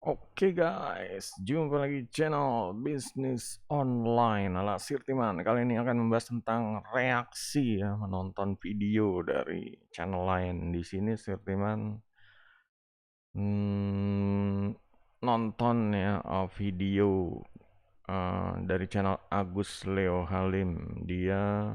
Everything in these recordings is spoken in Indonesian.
Oke guys, jumpa lagi channel bisnis online ala Sirtiman. Kali ini akan membahas tentang reaksi ya menonton video dari channel lain. Di sini Sirtiman nonton ya video dari channel Agus Leo Halim. Dia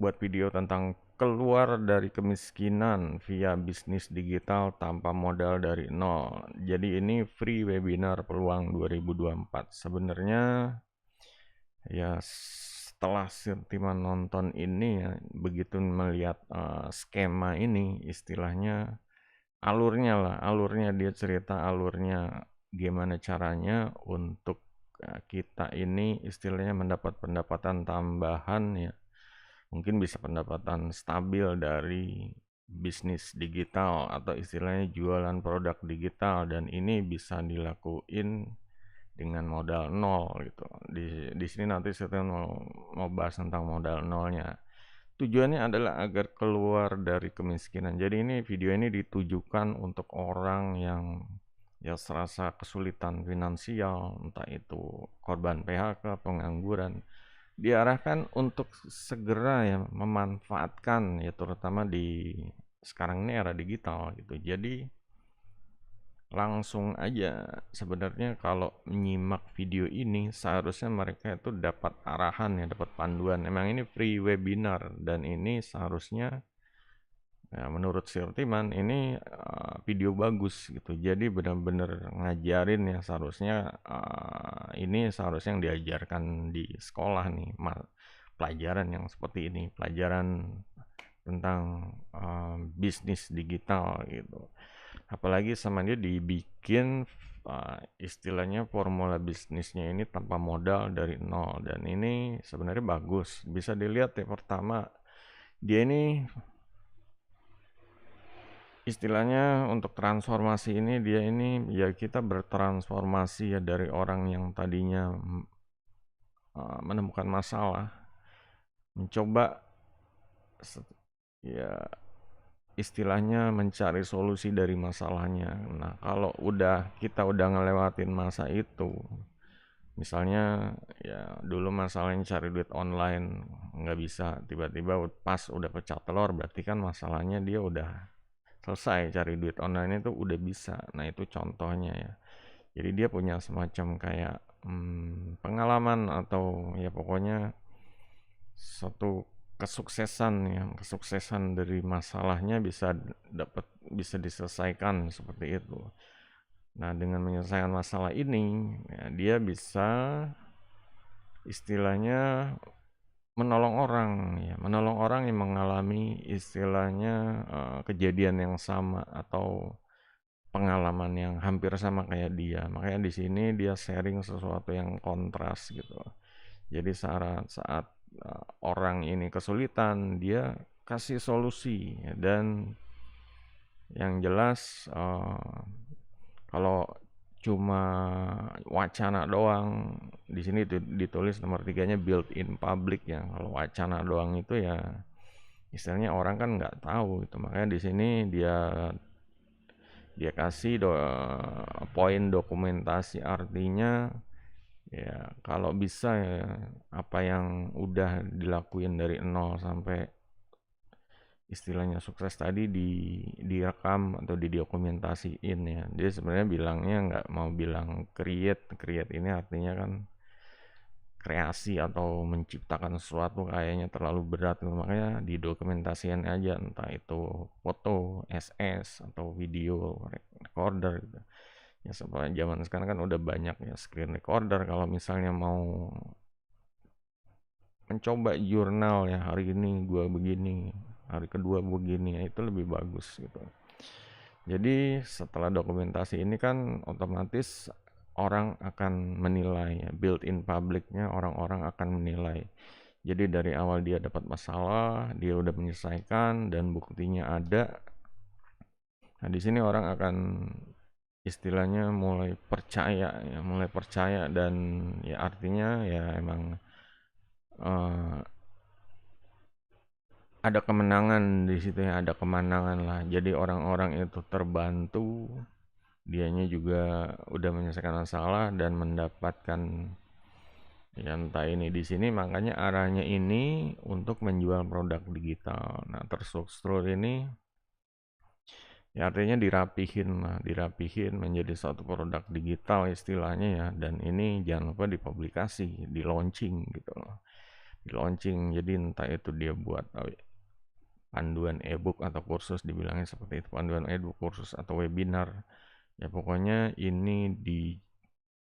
buat video tentang keluar dari kemiskinan via bisnis digital tanpa modal dari nol. Jadi ini free webinar peluang 2024. Sebenarnya ya setelah Sirtiman nonton ini ya, begitu melihat skema ini istilahnya alurnya dia cerita alurnya gimana caranya untuk kita ini istilahnya mendapat pendapatan tambahan ya, mungkin bisa pendapatan stabil dari bisnis digital atau istilahnya jualan produk digital, dan ini bisa dilakuin dengan modal nol gitu. Di sini nanti saya mau bahas tentang modal nolnya. Tujuannya adalah agar keluar dari kemiskinan. Jadi ini video ini ditujukan untuk orang yang ya serasa kesulitan finansial, entah itu korban PHK, pengangguran, diarahkan untuk segera ya memanfaatkan ya, terutama di sekarang ini era digital gitu. Jadi langsung aja sebenarnya kalau menyimak video ini seharusnya mereka itu dapat arahan ya, dapat panduan. Emang ini free webinar dan ini seharusnya ya, menurut Sirtiman ini video bagus gitu. Jadi benar-benar ngajarin ya, seharusnya ini seharusnya yang diajarkan di sekolah nih, pelajaran yang seperti ini, pelajaran tentang bisnis digital gitu. Apalagi sama dia dibikin istilahnya formula bisnisnya ini tanpa modal dari nol, dan ini sebenarnya bagus. Bisa dilihat ya, pertama dia ini istilahnya untuk transformasi ini, dia ini ya kita bertransformasi ya dari orang yang tadinya menemukan masalah, mencoba ya istilahnya mencari solusi dari masalahnya. Nah, kalau kita udah ngelewatin masa itu, misalnya ya dulu masalahnya cari duit online nggak bisa, tiba-tiba pas udah pecah telur, berarti kan masalahnya dia udah selesai, cari duit online itu udah bisa. Nah, itu contohnya ya. Jadi dia punya semacam kayak pengalaman atau ya pokoknya suatu kesuksesan dari masalahnya bisa diselesaikan seperti itu. Nah, dengan menyelesaikan masalah ini ya, dia bisa istilahnya menolong orang yang mengalami istilahnya kejadian yang sama atau pengalaman yang hampir sama kayak dia. Makanya di sini dia sharing sesuatu yang kontras gitu. Jadi saat orang ini kesulitan, dia kasih solusi ya. Dan yang jelas kalau cuma wacana doang, di sini ditulis nomor tiganya built in public ya. Kalau wacana doang itu ya istilahnya orang kan nggak tahu itu. Makanya di sini dia kasih poin dokumentasi, artinya ya kalau bisa ya apa yang udah dilakuin dari nol sampai istilahnya sukses tadi direkam atau didokumentasiin ya. Dia sebenarnya bilangnya nggak mau bilang create ini, artinya kan kreasi atau menciptakan sesuatu kayaknya terlalu berat gitu. Makanya didokumentasikan aja, entah itu foto, SS atau video recorder gitu. Ya sebenarnya zaman sekarang kan udah banyak ya screen recorder kalau misalnya mau mencoba jurnal ya, hari ini gua begini, hari kedua begini, ya itu lebih bagus gitu. Jadi setelah dokumentasi ini kan otomatis orang akan menilai ya, built in publicnya orang-orang akan menilai. Jadi dari awal dia dapat masalah, dia udah menyelesaikan dan buktinya ada. Nah, di sini orang akan istilahnya mulai percaya dan ya artinya ya emang eh, ada kemenangan di situ ya, ada kemenangan lah. Jadi orang-orang itu terbantu dianya juga udah menyelesaikan masalah dan mendapatkan ya entah ini di sini, makanya arahnya ini untuk menjual produk digital. Nah, terstruktur ini ya artinya dirapihin lah, dirapihin menjadi satu produk digital istilahnya ya. Dan ini jangan lupa dipublikasi, di launching gitu loh. Di launching, jadi entah itu dia buat panduan ebook atau kursus, dibilangnya seperti itu, panduan ebook, kursus atau webinar. Ya pokoknya ini di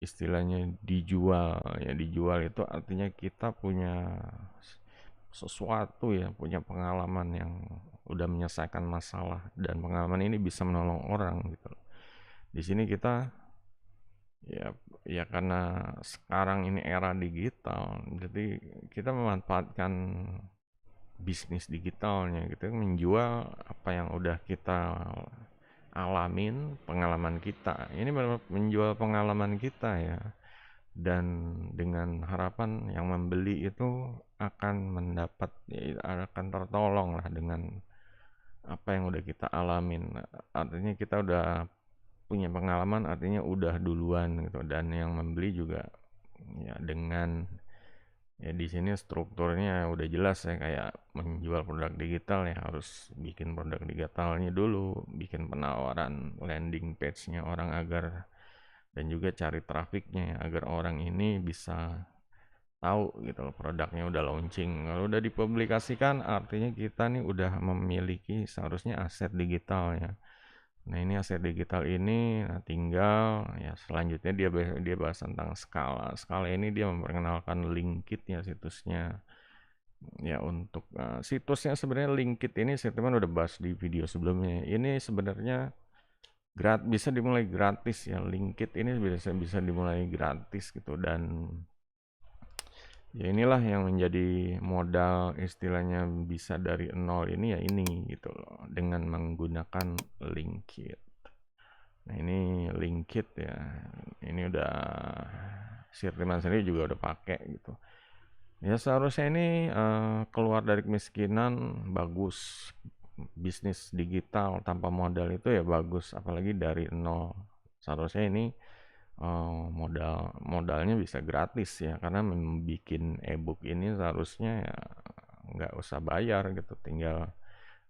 istilahnya dijual. Ya dijual itu artinya kita punya sesuatu ya, punya pengalaman yang udah menyelesaikan masalah dan pengalaman ini bisa menolong orang gitu. Di sini kita ya ya karena sekarang ini era digital, jadi kita memanfaatkan bisnis digitalnya gitu, menjual apa yang udah kita alamin, pengalaman kita. Ini benar menjual pengalaman kita ya. Dan dengan harapan yang membeli itu akan mendapat ya, akan tertolong lah dengan apa yang udah kita alamin. Artinya kita udah punya pengalaman, artinya udah duluan gitu. Dan yang membeli juga ya dengan ya di sini strukturnya udah jelas ya, kayak menjual produk digital ya harus bikin produk digitalnya dulu, bikin penawaran landing page-nya orang agar dan juga cari trafiknya agar orang ini bisa tahu gitu loh produknya udah launching. Kalau udah dipublikasikan artinya kita nih udah memiliki seharusnya aset digital ya. Nah ini aset digital ini nah tinggal ya selanjutnya dia bahas tentang skala. Skala ini dia memperkenalkan Linkit ya situsnya. Ya untuk situsnya sebenarnya Linkit ini saya teman udah bahas di video sebelumnya. Ini sebenarnya bisa dimulai gratis ya. Linkit ini bisa dimulai gratis gitu. Dan ya inilah yang menjadi modal istilahnya bisa dari nol ini ya ini gitu loh, dengan menggunakan Linkit. Nah ini Linkit ya, ini udah Sirtiman sendiri juga udah pakai gitu. Ya seharusnya ini keluar dari kemiskinan bagus, bisnis digital tanpa modal itu ya bagus, apalagi dari nol. Seharusnya ini modalnya bisa gratis ya, karena membuat ebook ini seharusnya ya nggak usah bayar gitu, tinggal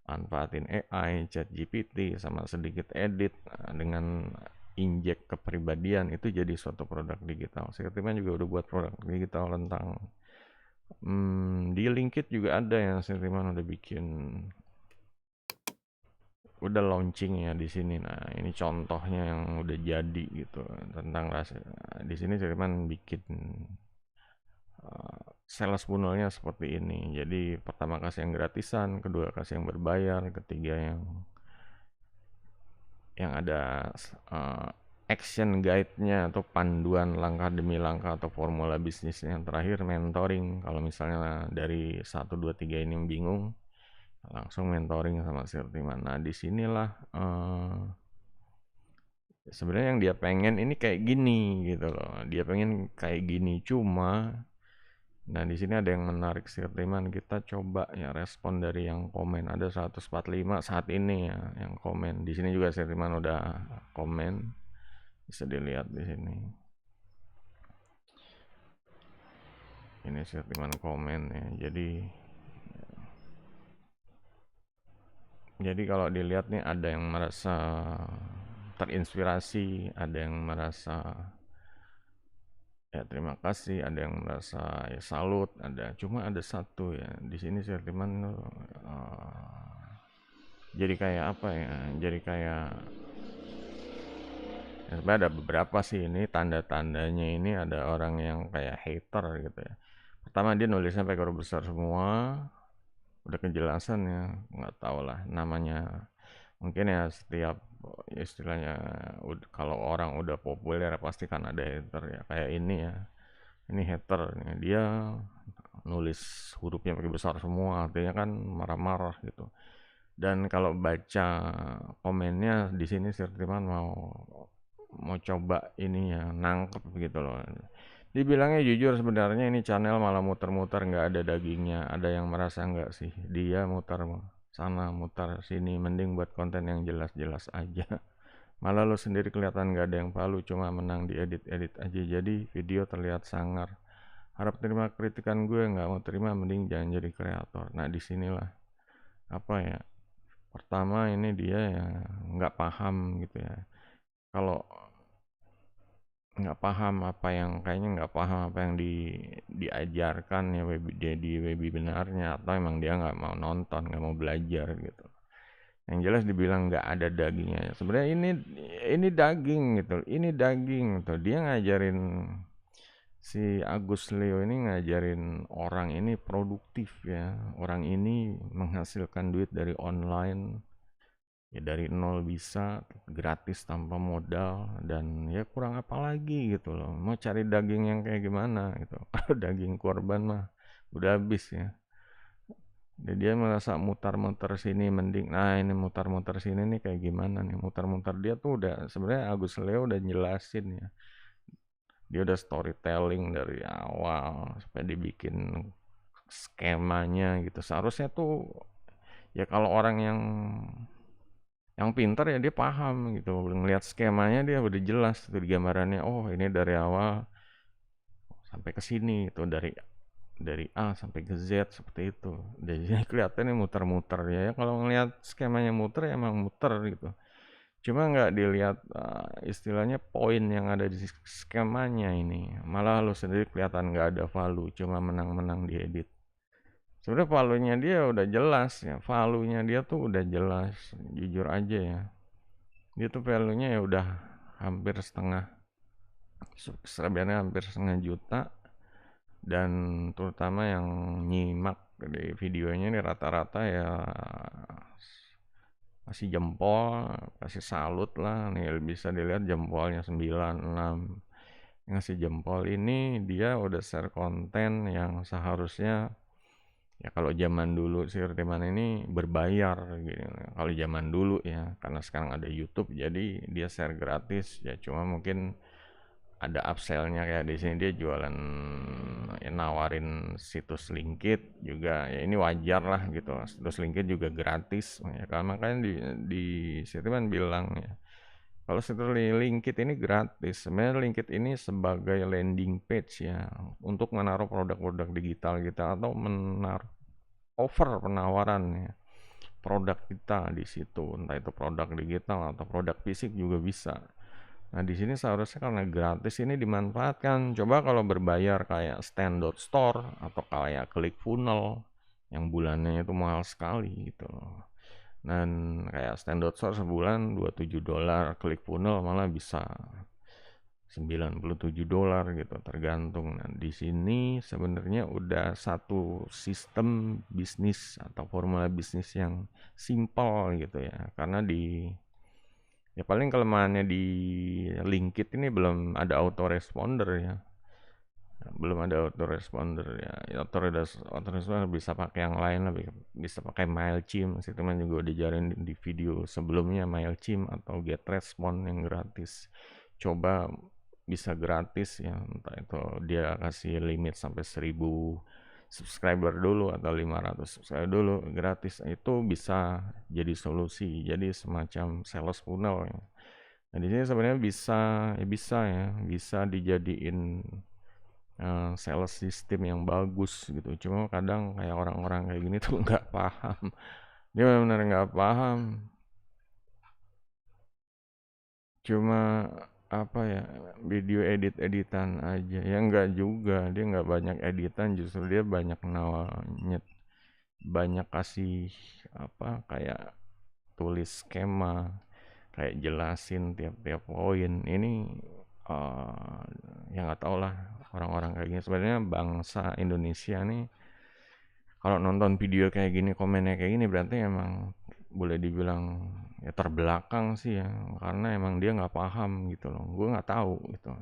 manfaatin AI, ChatGPT sama sedikit edit. Nah, dengan injek kepribadian itu jadi suatu produk digital. Sekiranya juga udah buat produk digital tentang di Linkit juga ada yang Sekiranya udah bikin, udah launching ya di sini. Nah, ini contohnya yang udah jadi gitu tentang rasa. Di sini Firman bikin sales funnelnya seperti ini. Jadi pertama kasih yang gratisan, kedua kasih yang berbayar, ketiga yang ada action guide-nya atau panduan langkah demi langkah atau formula bisnisnya. Yang terakhir mentoring. Kalau misalnya dari 1 2 3 ini bingung, langsung mentoring sama Sirtiman. Nah, disinilah sebenarnya yang dia pengen ini kayak gini gitu loh. Dia pengen kayak gini, cuma nah di sini ada yang menarik Sirtiman, kita coba ya respon dari yang komen. Ada 145 saat ini ya yang komen. Di sini juga Sirtiman udah komen. Bisa dilihat di sini. Ini Sirtiman komen ya. Jadi kalau dilihat nih ada yang merasa terinspirasi, ada yang merasa ya terima kasih, ada yang merasa ya salut, cuma ada satu ya di sini Sirtiman jadi kayak apa ya, jadi kayak ya, sebenarnya ada beberapa sih ini tanda-tandanya. Ini ada orang yang kayak hater gitu ya. Pertama dia nulisnya pakai huruf besar semua, udah kejelasan ya, nggak tahu lah namanya. Mungkin ya setiap ya istilahnya kalau orang udah populer pasti kan ada hater ya. Kayak ini ya, ini hater nih, dia nulis hurufnya pakai besar semua, artinya kan marah-marah gitu. Dan kalau baca komennya di sini Sirtiman mau coba ini ya nangkep gitu loh. Dibilangnya jujur sebenarnya ini channel malah muter-muter nggak ada dagingnya. Ada yang merasa nggak sih dia muter sana muter sini, mending buat konten yang jelas-jelas aja. Malah lo sendiri kelihatan nggak ada yang palu, cuma menang di edit-edit aja. Jadi video terlihat sangar. Harap terima kritikan gue, nggak mau terima mending jangan jadi kreator. Nah disinilah apa ya? Pertama ini dia ya nggak paham gitu ya. Kalau nggak paham apa yang kayaknya nggak paham apa yang diajarkan ya di webinarnya, atau emang dia nggak mau nonton, nggak mau belajar gitu. Yang jelas dibilang nggak ada dagingnya. Sebenarnya ini daging gitu, ini daging gitu. Dia ngajarin, si Agus Leo ini ngajarin orang ini produktif ya. Orang ini menghasilkan duit dari online ya, dari nol bisa gratis tanpa modal, dan ya kurang apa lagi gitu loh. Mau cari daging yang kayak gimana gitu. Kalau daging korban mah udah habis ya. Jadi dia merasa mutar-muter sini mending, nah ini mutar-muter sini nih kayak gimana nih, mutar-muter dia tuh udah sebenarnya Agus Leo udah jelasin ya, dia udah storytelling dari awal sampai dibikin skemanya gitu. Seharusnya tuh ya kalau orang yang pintar ya dia paham gitu, ngelihat skemanya dia udah jelas tuh di gambarannya, oh ini dari awal sampai ke sini itu dari A sampai ke Z seperti itu. Jadi kelihatannya muter-muter ya. Kalau ngelihat skemanya muter ya emang muter gitu. Cuma nggak dilihat istilahnya poin yang ada di skemanya ini. Malah lo sendiri kelihatan nggak ada value, cuma menang-menang diedit. Sebenarnya valuenya dia udah jelas ya. Valuenya dia tuh udah jelas. Jujur aja ya. Dia tuh valuenya ya udah hampir setengah. Subscribernya hampir setengah juta. Dan terutama yang nyimak di videonya ini rata-rata ya kasih jempol, kasih salut lah. Nih bisa dilihat jempolnya 9, 6. Ngasih jempol ini dia udah share konten yang seharusnya ya kalau zaman dulu sih teman ini berbayar gitu. Kalau zaman dulu ya, karena sekarang ada YouTube jadi dia share gratis ya, cuma mungkin ada upsellnya kayak di sini dia jualan ya, nawarin situs Linkit juga ya, ini wajar lah gitu. Situs Linkit juga gratis ya, karena makanya di situ kan bilang ya kalau situs Linkit ini gratis. Sebenarnya Linkit ini sebagai landing page ya untuk menaruh produk-produk digital kita, atau menaruh offer penawaran ya produk kita di situ, entah itu produk digital atau produk fisik juga bisa. Nah, di sini seharusnya karena gratis ini dimanfaatkan. Coba kalau berbayar kayak stand.store atau kayak ClickFunnels yang bulannya itu mahal sekali gitu loh. Dan kayak stand.store sebulan $27, ClickFunnels malah bisa $97 gitu tergantung. Nah, di sini sebenarnya udah satu sistem bisnis atau formula bisnis yang simpel gitu ya. Karena ya paling kelemahannya di Linkit ini belum ada autoresponder ya. Belum ada autoresponder ya. Autoresponder bisa pakai yang lain lah, bisa pakai MailChimp. Situ kan juga udah diajarin di video sebelumnya, MailChimp atau GetResponse yang gratis. Coba bisa gratis ya, entah itu dia kasih limit sampai 1000 subscriber dulu atau 500 subscriber dulu gratis, itu bisa jadi solusi, jadi semacam sales funnel ya. Nah di sini sebenarnya bisa dijadiin sales system yang bagus gitu. Cuma kadang kayak orang-orang kayak gini tuh nggak paham, dia benar-benar nggak paham. Cuma apa ya, video edit-editan aja ya, enggak juga, dia nggak banyak editan, justru dia banyak nawanya, banyak kasih apa kayak tulis skema, kayak jelasin tiap-tiap poin ini. uh, ya nggak tau lah, orang-orang kayak gini sebenarnya bangsa Indonesia nih kalau nonton video kayak gini, komennya kayak gini, berarti emang boleh dibilang ya terbelakang sih ya, karena emang dia nggak paham gitu loh. Gue nggak tahu gitu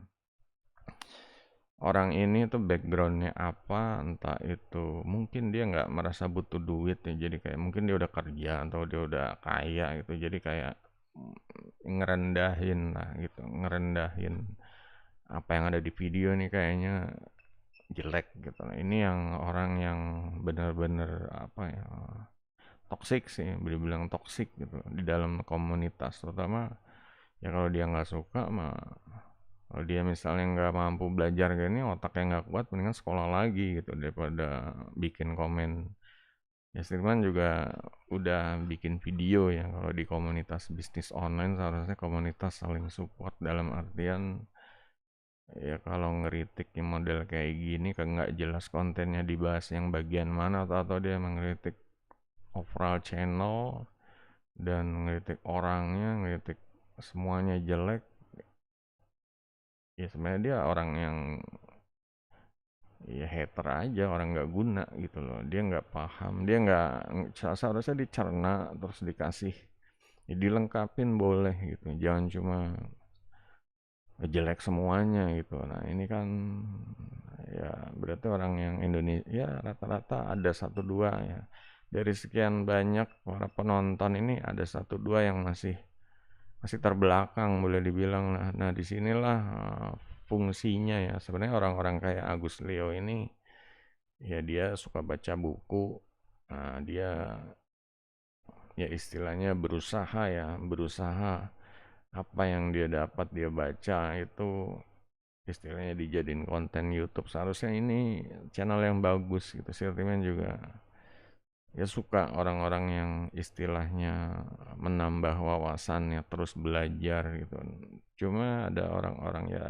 orang ini tuh backgroundnya apa, entah itu mungkin dia nggak merasa butuh duit ya, jadi kayak mungkin dia udah kerja atau dia udah kaya gitu, jadi kayak ngerendahin lah gitu, ngerendahin apa yang ada di video nih kayaknya jelek gitu. Nah, ini yang orang yang benar-benar apa ya, toxic sih, bilang toxic gitu di dalam komunitas, terutama Ya kalau dia nggak suka mah, kalau dia misalnya nggak mampu belajar gini, otaknya nggak kuat, mendingan sekolah lagi gitu daripada bikin komen. Ya Stirman juga udah bikin video ya, kalau di komunitas bisnis online seharusnya komunitas saling support dalam artian ya kalau ngeritik yang model kayak gini kan nggak jelas kontennya dibahas yang bagian mana, atau dia mengkritik overall channel dan ngeritik orangnya, ngeritik semuanya jelek. Ya sebenarnya dia orang yang ya hater aja, orang nggak guna gitu loh, dia nggak paham, dia nggak seharusnya dicerna terus dikasih ya, dilengkapin boleh gitu, jangan cuma jelek semuanya gitu. Nah ini kan ya berarti orang yang Indonesia ya rata-rata ada satu dua ya, dari sekian banyak para penonton ini ada satu dua yang masih terbelakang boleh dibilang. Nah disinilah fungsinya ya sebenarnya orang-orang kayak Agus Leo ini, ya dia suka baca buku. Nah dia ya istilahnya berusaha ya, berusaha apa yang dia dapat dia baca itu istilahnya dijadiin konten YouTube. Seharusnya ini channel yang bagus gitu. Sirtimen juga ya suka orang-orang yang istilahnya menambah wawasannya terus belajar gitu. Cuma ada orang-orang ya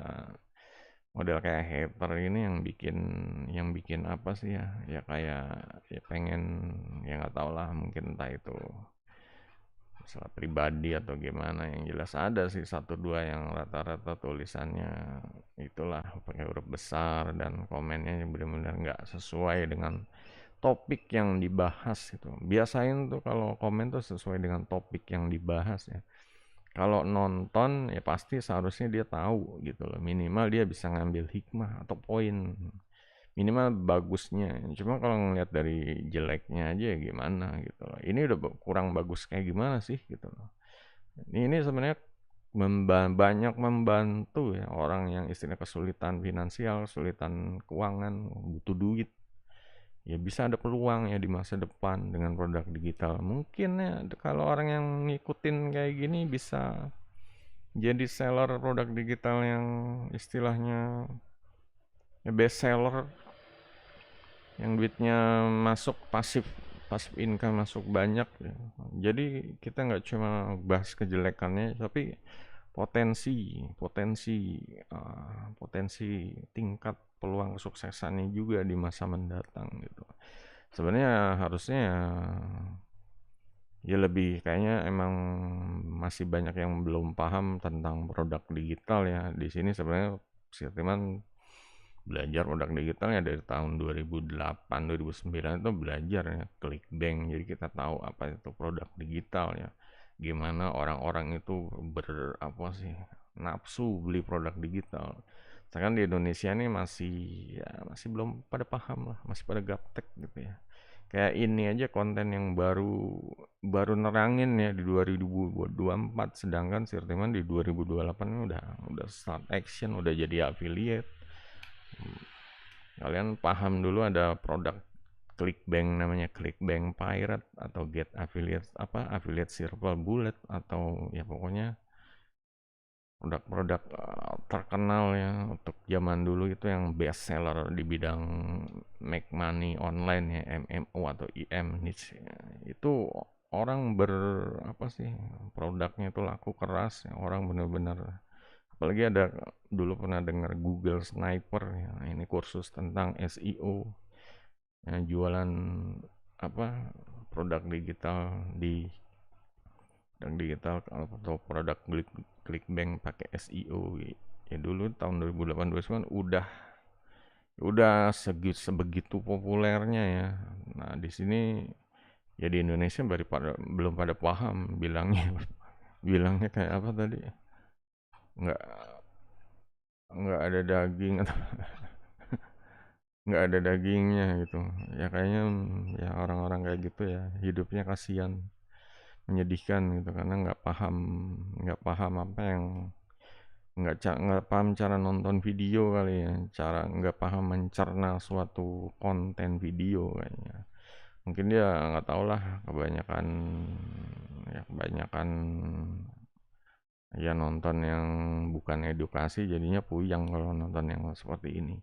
model kayak hater ini yang bikin apa sih ya, ya kayak ya pengen, ya nggak tau lah, mungkin entah itu masalah pribadi atau gimana. Yang jelas ada sih satu dua yang rata-rata tulisannya itulah pakai huruf besar dan komennya benar-benar nggak sesuai dengan topik yang dibahas gitu. Biasain tuh kalau komen tuh sesuai dengan topik yang dibahas ya. Kalau nonton ya pasti seharusnya dia tahu gitu loh, minimal dia bisa ngambil hikmah atau poin, minimal bagusnya. Cuma kalau ngeliat dari jeleknya aja ya gimana gitu loh, ini udah kurang bagus kayak gimana sih gitu loh. Ini sebenarnya banyak membantu ya orang yang istilah kesulitan finansial, kesulitan keuangan, butuh duit. Ya bisa ada peluang ya di masa depan dengan produk digital. Mungkin ya kalau orang yang ngikutin kayak gini bisa jadi seller produk digital yang istilahnya ya best seller, yang duitnya masuk pasif, pasif income masuk banyak ya. Jadi kita nggak cuma bahas kejelekannya, tapi potensi potensi potensi tingkat peluang kesuksesannya juga di masa mendatang gitu. Sebenarnya harusnya ya lebih kayaknya emang masih banyak yang belum paham tentang produk digital ya. Di sini sebenarnya Sirtiman belajar produk digitalnya dari tahun 2008 2009 itu belajar ya ClickBank, jadi kita tahu apa itu produk digital ya, gimana orang-orang itu apa sih nafsu beli produk digital. Sekarang di Indonesia ini masih belum pada paham lah, masih pada gaptek gitu ya. Kayak ini aja konten yang baru baru nerangin ya di 2024, sedangkan Sirtiman di 2028 ini udah start action, udah jadi affiliate. Kalian paham dulu ada produk ClickBank namanya ClickBank Pirate atau Get Affiliate apa Affiliate Circle Bullet, atau ya pokoknya produk-produk terkenal ya untuk zaman dulu itu yang best seller di bidang make money online ya, MMO atau IM niche ya. Itu orang apa sih, produknya itu laku keras ya, orang bener-bener. Apalagi ada dulu pernah dengar Google Sniper ya. Nah, ini kursus tentang SEO yang jualan apa produk digital di atau produk ClickBank pakai SEO ya. Dulu tahun 2008 2009 udah sebegitu populernya ya. Nah di sini ya di Indonesia belum pada paham bilangnya bilangnya kayak apa tadi, nggak nggak ada daging atau nggak ada dagingnya gitu ya. Kayaknya ya orang-orang kayak gitu ya hidupnya kasihan, menyedihkan gitu, karena nggak paham apa yang nggak paham cara nonton video kali ya, cara nggak paham mencerna suatu konten video kayaknya. Mungkin dia nggak tahu lah, kebanyakan Ya nonton yang bukan edukasi jadinya puyeng kalau nonton yang seperti ini.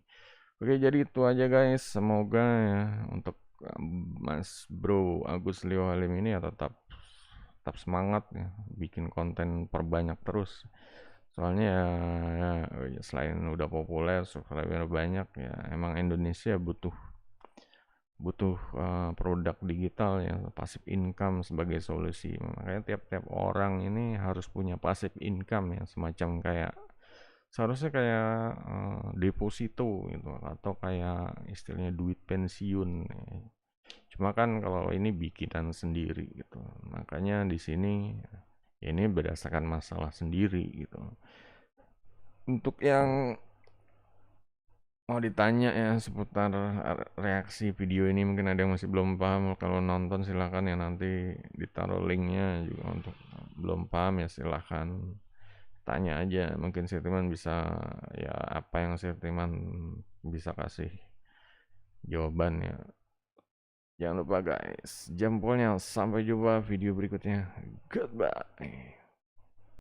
Oke, jadi itu aja guys. Semoga ya untuk Mas Bro Agus Leo Halim ini ya tetap tetap semangat ya, bikin konten perbanyak terus. Soalnya ya selain udah populer, subscriber banyak ya, emang Indonesia butuh butuh produk digital ya, passive income sebagai solusi. Makanya tiap-tiap orang ini harus punya passive income ya, semacam kayak seharusnya kayak deposito gitu atau kayak istilahnya duit pensiun ya. Cuma kan kalau ini bikinan sendiri gitu. Makanya di sini ya ini berdasarkan masalah sendiri gitu. Untuk yang mau ditanya ya seputar reaksi video ini, mungkin ada yang masih belum paham. Kalau nonton silahkan ya, nanti ditaruh linknya juga. Untuk belum paham ya silahkan tanya aja, mungkin Sirtiman bisa, ya apa yang Sirtiman bisa kasih jawabannya. Jangan lupa guys, jempolnya. Sampai jumpa video berikutnya. Goodbye.